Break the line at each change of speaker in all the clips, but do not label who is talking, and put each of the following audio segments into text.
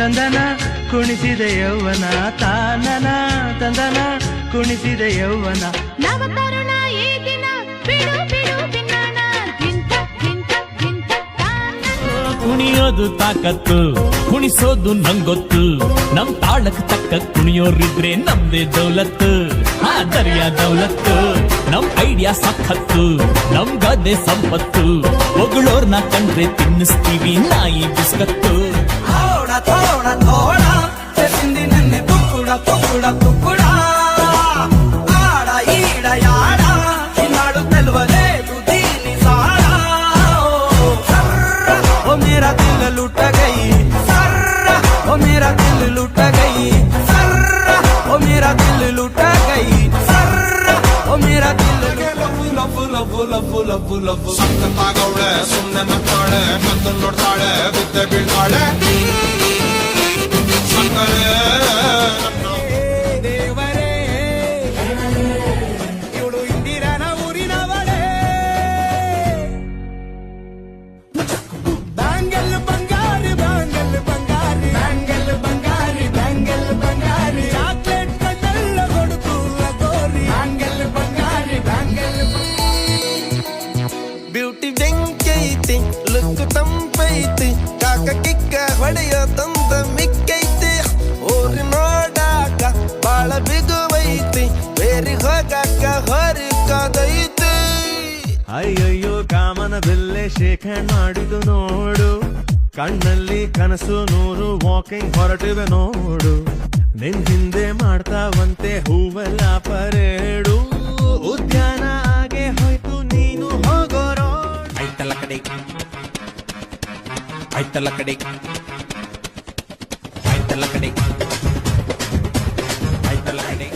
ತಂದನ ಕುಣಿಸಿದೆ ಯೌವನ ತಾನನ ತಂದನ ಕುಣಿಸಿದೆ ಯೌವನ
ನವ ತರುಣ ಈ ದಿನ ಬಿಡು ಬಿಡು ಬಿನ್ನಣ ಗಿಂತ ಗಿಂತ ಗಿಂತ
ಕುಣಿಯೋದು ತಾಕತ್ತು ಕುಣಿಸೋದು ನಂಗೊತ್ತು ನಮ್ ತಾಳಕ್ ತಕ್ಕ ಕುಣಿಯೋರಿದ್ರೆ ನಮ್ದೇ ದೌಲತ್ತು ದರ್ಯ ದೌಲತ್ತು ನಮ್ ಐಡಿಯಾ ಸಖತ್ತು ನಮ್ ಗದೆ ಸಂಪತ್ತು ಹೊಗಳೋರ್ನ ಕಂಡ್ರೆ ತಿನ್ನಿಸ್ತೀವಿ ನಾಯಿ ಬಿಸ್ಕತ್ತು
ಥೋಡ ಥೋಡ ಥೋಡ ಚೆಂದಿ ನನ್ನೆ ತುಕ್ಕುಡ ತುಕ್ಕುಡ ತುಕ್ಕುಡ ಆಡ ಈಡ ಯಾಡ ಹಿನ್ನಾಡು ತೆಲುವಲೇದು ದೀನಿ ಸಾಡ ओ मेरा दिल लुट गई सर्रा ओ मेरा दिल लुट गई सर्रा ओ मेरा दिल लुट गई सर्रा ओ मेरा दिल
ಸಕ್ಕತ್ತಾಗವಳೆ ಸುಮ್ಮನೆ ನಗ್ತಾಳೆ ಕದ್ದು ನೋಡ್ತಾಳೆ ಬಿದ್ದೆ ಬೀಳ್ತಾಳೆ ಸಕ್ಕರೆ
ದೇವರೇ ಇವಳು ಇಂದಿರನ ಊರಿನವಳೆ ಬ್ಯಾಂಗಲ್ ಬಂಗಾರಿ ಬ್ಯಾಂಗಲ್ ಬಂಗಾರಿ ಬ್ಯಾಂಗಲ್ ಬಂಗಾರಿ ಬ್ಯಾಂಗಲ್ ಬಂಗಾರಿ ಚಾಕ್ಲೇಟ್ ಕಣ್ಣೆಲ್ಲ ಕೊಡುಕು ಗೋರಿ ಬ್ಯಾಂಗಲ್ ಬಂಗಾರಿ ಬ್ಯಾಂಗಲ್ ಬ್ಯೂಟಿ ಬೆಂಕೈತಿ ಲುಕ್ ತಂಪೈತಿ ಕಾಕ ಕಿಕ್ಕ ಹೊಡೆಯೋ ತಂದ ಮಿಕ್ಕೈತಿ ಊರಿ ನೋಡಾಕ ಬಾಳ ಬಿಗುವೈತಿ ಬೇರಿ ಹೋಗಾಕ ಹೊರಕದೈತಿ
ಅಯ್ಯಯ್ಯೋ ಕಾಮನ ಬೆಲ್ಲೆ ಶೇಕ್ ಹ್ಯಾಂಡ್ ಮಾಡಿದು ನೋಡು ಕಣ್ಣಲ್ಲಿ ಕನಸು ನೂರು ವಾಕಿಂಗ್ ಹೊರಟಿವೆ ನೋಡು ನಿನ್ ಹಿಂದೆ ಮಾಡ್ತಾವಂತೆ ಹೂವೆಲ್ಲ ಪರೇಡು ಉದ್ಯಾನ ಆಗೆ ಹೋಯ್ತು ನೀನು ಹೋಗೋರೋ
ಐತಲ್ಲ ಕಡೆ ಐತಲ್ಲ ಕಡೆ ಐತಲ್ಲ ಕಡೆ ಐತಲ್ಲ ಕಡೆ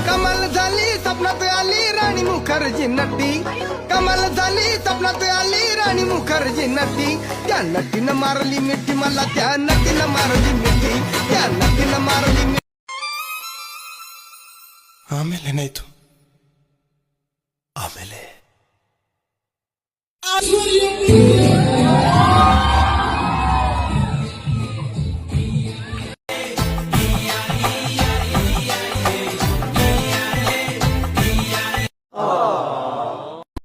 कमल झाली स्वप्नात आली राणी मुखर्जी नटी कमल झाली स्वप्नात आली राणी मुखर्जी नटी त्या नटीनं मारली मिठी मला त्या नटीनं मारली मिठी त्या नटीनं मारली
ಆಮೇಲೆ ಏನಾಯ್ತು ಆಮೇಲೆ